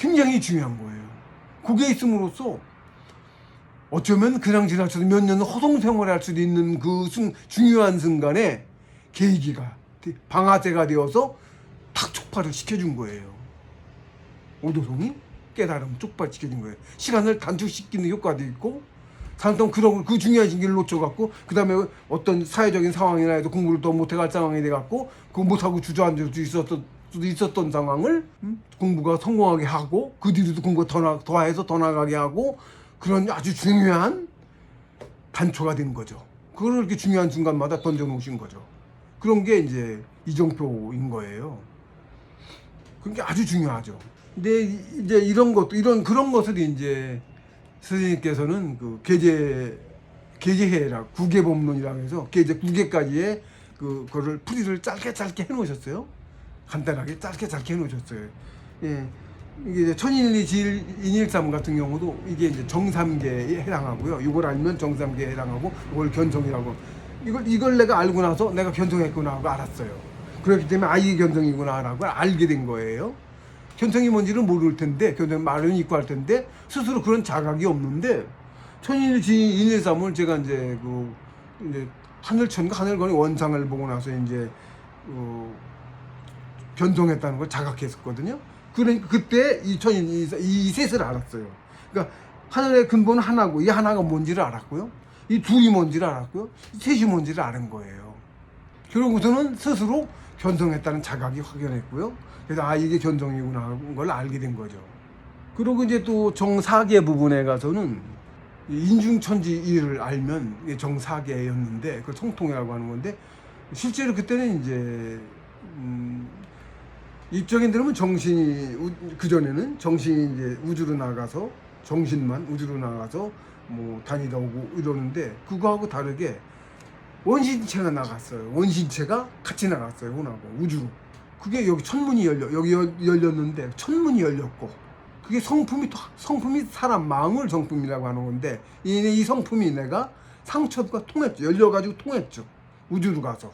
굉장히 중요한 거예요. 그게 있음으로써 어쩌면 그냥 지나쳐도 몇 년 허송 생활할 수도 있는 그 중요한 순간에 계기가 방아쇠가 되어서 탁 촉발을 시켜준 거예요. 오도송이 깨달음 촉발시켜준 거예요. 시간을 단축시키는 효과도 있고, 사람들은 그런 그 중요한 시기를 놓쳐갖고 그 다음에 어떤 사회적인 상황이나 해도 공부를 더 못해갈 상황이 돼갖고 그거 못하고 주저앉을 수도 있었던 상황을 공부가 성공하게 하고 그 뒤로도 공부가 더 해서 더 나가게 하고 그런 아주 중요한 단초가 된 거죠. 그걸 이렇게 중요한 순간마다 던져놓으신 거죠. 그런 게 이제 이정표인 거예요. 그런 게 아주 중요하죠. 근데 이제 이런 그런 것을 이제 선생님께서는 그 계제해라 구계법론이라고 해서 계제 9개까지의 그거를 풀이를 짧게 해놓으셨어요. 간단하게 짧게 해놓으셨어요. 예. 이게 이제 천인일리 지일인일삼 같은 경우도 이게 이제 정삼계에 해당하고요. 이걸 알면 정삼계에 해당하고 이걸 견성이라고. 이걸 내가 알고 나서 내가 견성했구나 하고 알았어요. 그렇기 때문에 이게 견성이구나 라고 알게 된 거예요. 견성이 뭔지를 모를 텐데, 견성 말은 있고 할 텐데 스스로 그런 자각이 없는데 천인일리 지일인일삼을 제가 이제 이제 하늘천과 하늘권의 원상을 보고 나서 이제 견성했다는 걸 자각했었거든요. 그러니까 그때 이 셋을 알았어요. 그러니까 하늘의 근본은 하나고 이 하나가 뭔지를 알았고요. 이 둘이 뭔지를 알았고요. 이 셋이 뭔지를 아는 거예요. 그러고서는 스스로 견성했다는 자각이 확연했고요. 그래서 이게 견성이구나 하는 걸 알게 된 거죠. 그리고 이제 또 정사계 부분에 가서는 인중천지를 알면 이게 정사계였는데 그걸 성통이라고 하는 건데 실제로 그때는 이제 입적인 들으면 정신이 그전에는 정신이 이제 우주로 나가서 정신만 우주로 나가서 뭐 다니다 오고 이러는데 그거하고 다르게 원신체가 나갔어요. 원신체가 같이 나갔어요. 혼하고 우주로. 그게 여기 천문이 열렸는데 천문이 열렸고 그게 성품이 사람 마음을 성품이라고 하는 건데 이 성품이 내가 상처가 통했죠. 열려가지고 통했죠. 우주로 가서.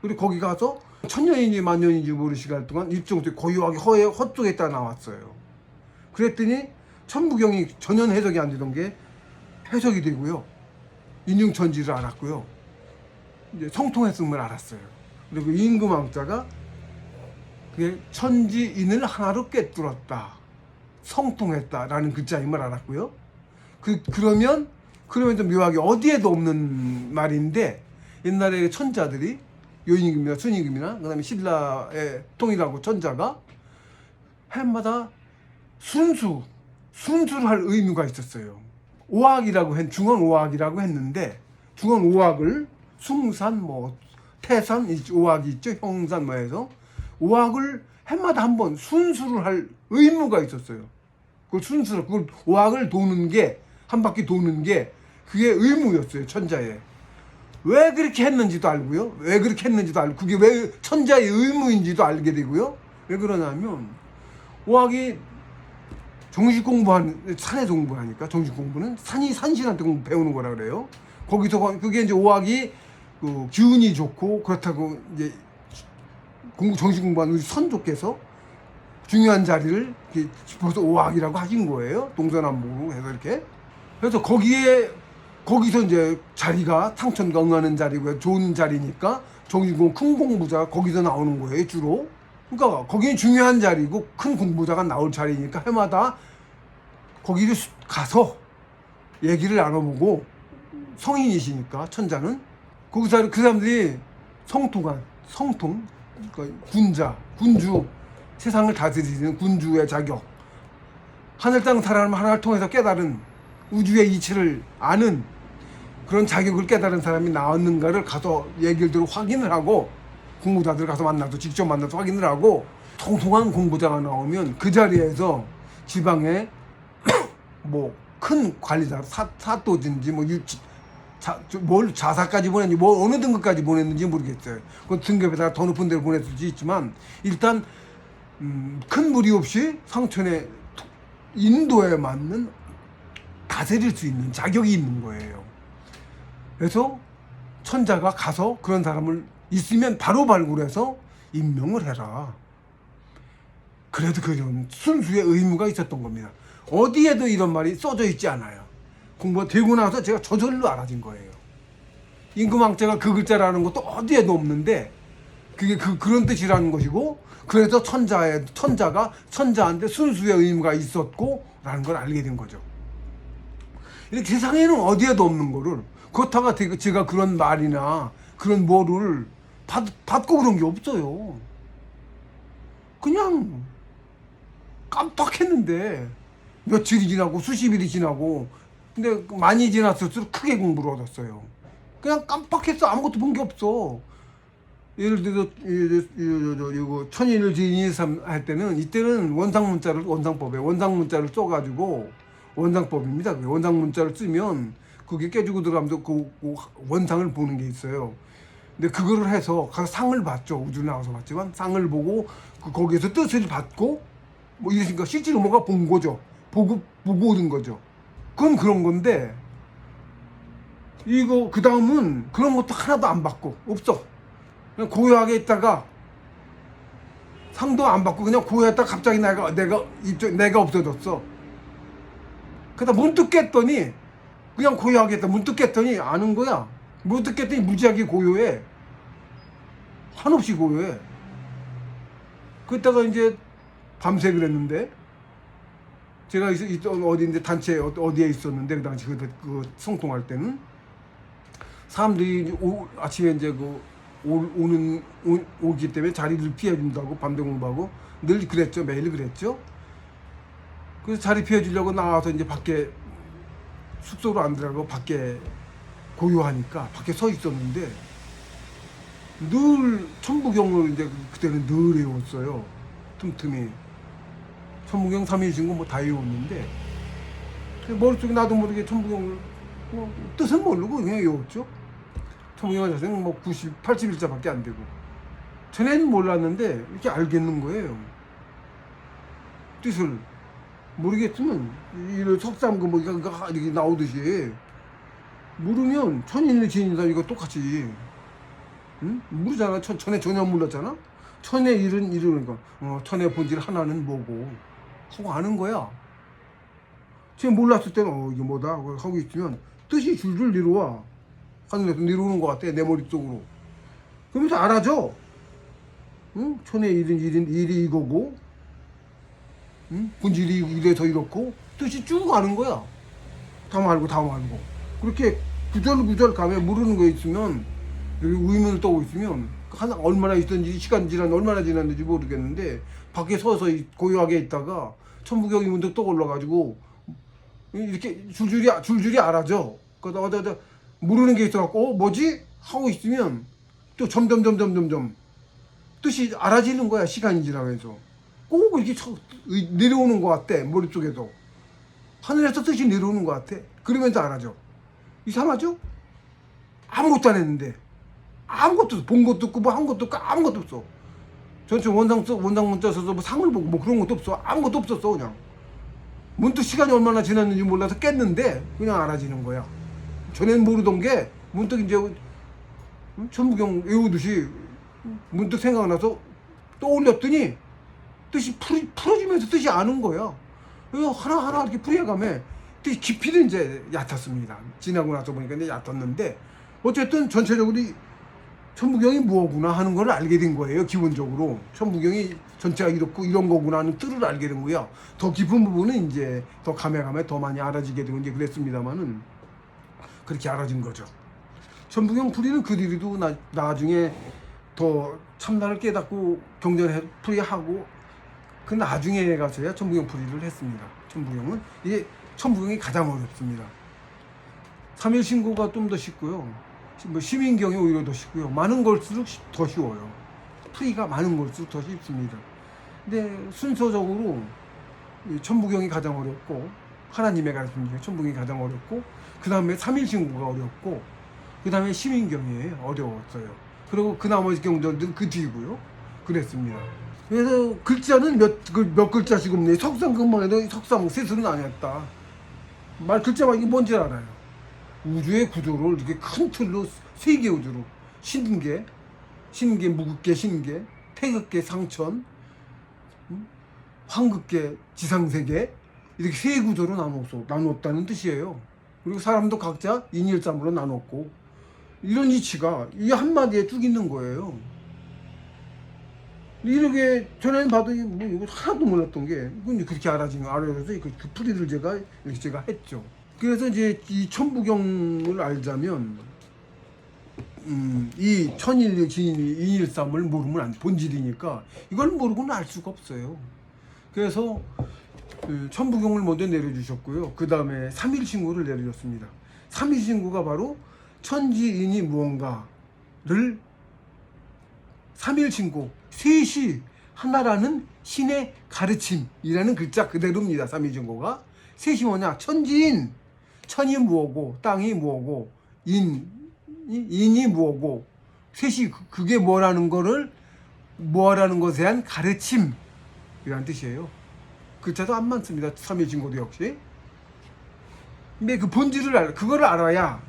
그리고 거기 가서 천년인지 만년인지 모르는 시간 동안 일정도 고요하게 헛쪽에 있다 나왔어요. 그랬더니 천부경이 전혀 해석이 안 되던 게 해석이 되고요. 인중천지를 알았고요. 이제 성통했음을 알았어요. 그리고 임금왕자가 그게 천지인을 하나로 꿰뚫었다. 성통했다라는 글자임을 알았고요. 그러면 좀 묘하게 어디에도 없는 말인데 옛날에 천자들이 요임금이나 순임금이나 그다음에 신라의 통일하고 천자가 해마다 순수를 할 의무가 있었어요. 중원 5학이라고 했는데 중원 5학을 숭산 태산 5학이 있죠. 형산 해서 5학을 해마다 한 번 순수를 할 의무가 있었어요. 그걸 5학을 도는 게 한 바퀴 도는 게 그게 의무였어요. 천자에. 왜 그렇게 했는지도 알고요. 그게 왜 천자의 의무인지도 알게 되고요. 왜 그러냐면 5학이 정식 산에서 공부하니까 정식 공부는 산신한테 배우는 거라 그래요. 거기서 그게 이제 5학이 기운이 좋고 그렇다고 이제 정식 공부하는 우리 선조께서 중요한 자리를 이렇게 짚어서 5학이라고 하신 거예요. 동서남북으로 해서 이렇게. 그래서 거기서 이제 자리가 상천과 응하는 자리고요. 좋은 자리니까 정식공 큰 공부자가 거기서 나오는 거예요. 주로. 그러니까 거기는 중요한 자리고 큰 공부자가 나올 자리니까 해마다 거기를 가서 얘기를 나눠보고 성인이시니까 천자는 거기서 그 사람들이 성통 그러니까 군주 세상을 다스리는 군주의 자격 하늘 땅 하나를 통해서 깨달은 우주의 이치를 아는 그런 자격을 깨달은 사람이 나왔는가를 가서 얘기를 들어 확인을 하고 공부자들 가서 직접 만나서 확인을 하고 통통한 공부자가 나오면 그 자리에서 지방에 큰 관리자 사또든지 자사까지 보냈는지 어느 등급까지 보냈는지 모르겠어요. 그 등급에다가 더 높은 데로 보냈을 수 있지만 일단 큰 무리 없이 상천의 인도에 맞는 다스릴 수 있는 자격이 있는 거예요. 그래서 천자가 가서 그런 사람을 있으면 바로 발굴해서 임명을 해라. 그래도 그런 순수의 의무가 있었던 겁니다. 어디에도 이런 말이 써져 있지 않아요. 공부가 되고 나서 제가 저절로 알아진 거예요. 임금왕자가 그 글자라는 것도 어디에도 없는데 그게 그런 뜻이라는 것이고, 그래서 천자가 천자한테 순수의 의무가 있었고 라는 걸 알게 된 거죠. 이렇게 세상에는 어디에도 없는 거를, 그렇다가 제가 그런 말이나 그런 뭐를 받고 그런 게 없어요. 그냥 깜빡했는데 며칠이 지나고 수십 일이 지나고, 근데 많이 지났을수록 크게 공부를 얻었어요. 그냥 깜빡했어. 아무것도 본 게 없어. 예를 들어서 이거 천인을 지인이삼 할 때는, 이때는 원상법에 원상문자를 써가지고, 원상법입니다. 원상문자를 쓰면 그게 깨지고 들어가면서 그 원상을 보는 게 있어요. 근데 그거를 해서 가서 상을 봤죠. 우주 나와서 봤지만 상을 보고 거기에서 뜻을 받고 뭐 이러니까 실제로 뭔가 본 거죠. 보고 오는 거죠. 그건 그런 건데, 이거 그 다음은 그런 것도 하나도 안 받고 없어. 그냥 고요하게 있다가 상도 안 받고 그냥 고요했다가 갑자기 내가 없어졌어. 그러다 문득 깼더니, 그냥 고요하게 했다 문득 깼더니 아는 거야. 문득 깼더니 무지하게 고요해. 한없이 고요해. 그랬다가 이제 밤새 그랬는데, 제가 있던 어디인데 단체 어디에 있었는데, 그 당시 그 성통할 때는 사람들이 아침에 이제 오기 때문에 자리를 피해준다고 밤새 공부하고 늘 그랬죠. 매일 그랬죠. 그래서 자리 피해주려고 나와서 이제 밖에, 숙소로 안 들어가고 밖에 고요하니까 밖에 서 있었는데, 늘 천부경을 이제 그때는 늘 외웠어요. 틈틈이 천부경 3일신고 뭐 다 외웠는데, 머릿속에 나도 모르게 천부경을 뜻은 모르고 그냥 외웠죠. 천부경 자세는 뭐 90, 81자밖에 안 되고. 전에는 몰랐는데 이렇게 알겠는 거예요. 뜻을 모르겠으면 이런 석삼 뭐 이렇게 나오듯이, 모르면 천인을 지닌다 이거 똑같이. 응? 모르잖아. 천의 전혀 몰랐잖아. 천의 일은 이러니까 천의 본질 하나는 뭐고 하고 아는 거야. 지금 몰랐을 때는 이게 뭐다 하고 있으면 뜻이 줄줄 내려와. 하늘에서 내려오는 것 같아, 내 머릿속으로. 그러면서 알아줘. 응? 천의 일이 이거고, 응? 본질이 이래서 이렇고, 뜻이 쭉 아는 거야. 다 말고 그렇게 구절 가면 모르는 거 있으면, 여기 의문을 떠고 있으면 얼마나 있던지, 시간 얼마나 지났는지 모르겠는데, 밖에 서서 고요하게 있다가 천부경이 문득 떠올라가지고 이렇게 줄줄이 알아줘. 그러다 모르는 게 있어갖고 뭐지? 하고 있으면 또 점점 뜻이 알아지는 거야. 시간이 지나면서 꼭 이렇게 내려오는 것 같아. 머릿속에서 하늘에서 뜻이 내려오는 것 같아. 그러면서 알아줘. 이상하죠? 아무것도 안 했는데, 아무것도 없어. 본 것도 없고 뭐 한 것도 없고 아무것도 없어. 전체 원상문자 써서 뭐 상을 보고 뭐 그런 것도 없어. 아무것도 없었어. 그냥 문득 시간이 얼마나 지났는지 몰라서 깼는데 그냥 알아지는 거야. 전에는 모르던 게 문득 이제 천부경 외우듯이 문득 생각나서 떠올렸더니 뜻이 풀어지면서 뜻이 아는 거야. 그래서 하나하나 이렇게 풀어가면 뜻이 깊이는 이제 얕았습니다. 지나고 나서 보니까 이제 얕았는데, 어쨌든 전체적으로 천부경이 뭐구나 하는 걸 알게 된 거예요. 기본적으로 천부경이 전체가 이렇고 이런 거구나 하는 뜻을 알게 된 거야. 더 깊은 부분은 이제 더 가면 더 많이 알아지게 되고 이제 그랬습니다만은, 그렇게 알아진 거죠. 천부경 풀이는 그 뒤로도 나중에 더 참나를 깨닫고 풀이하고 그 나중에 가서야 천부경 풀이를 했습니다. 천부경은 이게 천부경이 가장 어렵습니다. 3일 신고가 좀 더 쉽고요. 뭐 시민경이 오히려 더 쉽고요. 많은 걸수록 더 쉬워요. 풀이가 많은 걸수록 더 쉽습니다. 근데 순서적으로 천부경이 가장 어렵고, 하나님의 가르침 중에 천부경이 가장 어렵고, 그 다음에 3일 신고가 어렵고, 그 다음에 시민경이 어려웠어요. 그리고 그 나머지 경전들은 그 뒤고요. 그랬습니다. 그래서 글자는 몇 글자씩 없네. 석상 금방 해도 석상 세술은 안 했다. 말 글자만 이게 뭔지 알아요. 우주의 구조를 이렇게 큰 틀로 세계 우주로, 신계, 무극계, 신계, 태극계, 상천, 황급계, 지상세계 이렇게 세 구조로 나눴다는 뜻이에요. 그리고 사람도 각자 인일삼으로 나눴고 이런 이치가 이 한마디에 쭉 있는 거예요. 이렇게 전에는 봐도 뭐 이거 하나도 몰랐던 게 이건 그렇게 알아져서 그 풀이를 제가 했죠. 그래서 이제 이 천부경을 알자면 이 천일리 진일리 인일삼을 모르면 안 본질이니까 이걸 모르고는 알 수가 없어요. 그래서 천부경을 먼저 내려주셨고요. 그 다음에 삼일신고를 내려줬습니다. 삼일신고가 바로 천지인이 무언가를 삼일신고 셋이 하나라는 신의 가르침이라는 글자 그대로입니다. 삼일신고가 셋이 뭐냐? 천지인, 천이 무엇고 땅이 무엇고 인이 무엇고 셋이 그게 뭐라는 것에 대한 가르침이라는 뜻이에요. 글자도 안 많습니다. 삼일신고도 역시. 근데 그 본질을 그거를 알아야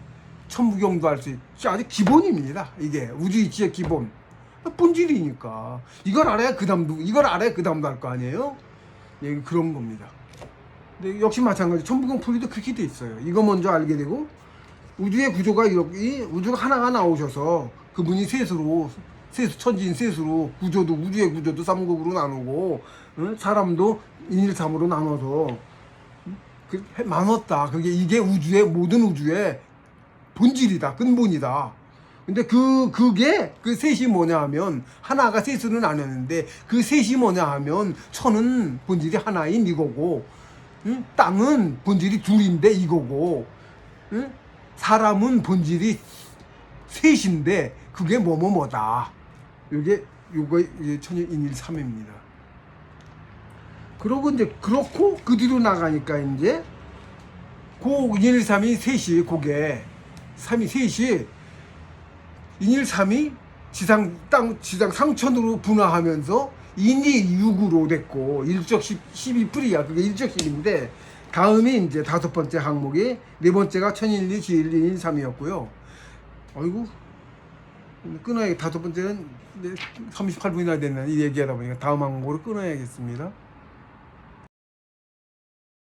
천부경도 알 수 있죠. 아주 기본입니다. 이게 우주이치의 기본. 본질이니까 이걸 알아야 그 다음도 할 거 아니에요. 예, 그런 겁니다. 근데 역시 마찬가지 천부경 풀이도 그렇게 돼 있어요. 이거 먼저 알게 되고 우주의 구조가 우주가 하나가 나오셔서 그분이 천지인 셋으로 우주의 구조도 삼국으로 나누고 사람도 인일삼으로 나눠서 나눴다. 이게 모든 우주의 본질이다, 근본이다. 근데 그게 그 셋이 뭐냐 하면 하나가 셋으로 나눴는데 그 셋이 뭐냐 하면 천은 본질이 하나인 이거고, 땅은 본질이 둘인데 이거고, 사람은 본질이 셋인데 그게 뭐다. 요거 천일인일삼입니다. 그러고 이제 그렇고 그 뒤로 나가니까 이제 인일삼이 셋이 셋이 인일삼이 지상 상천으로 분화하면서 인이 6으로 됐고 일적 12풀이야. 그게 일적 10인데 다음이 이제 다섯 번째 항목이 네 번째가 천일리, 지일리, 인일삼이었고요. 아이고 끊어야 다섯 번째는 38분이나 됐네. 이 얘기하다 보니까 다음 항목으로 끊어야겠습니다.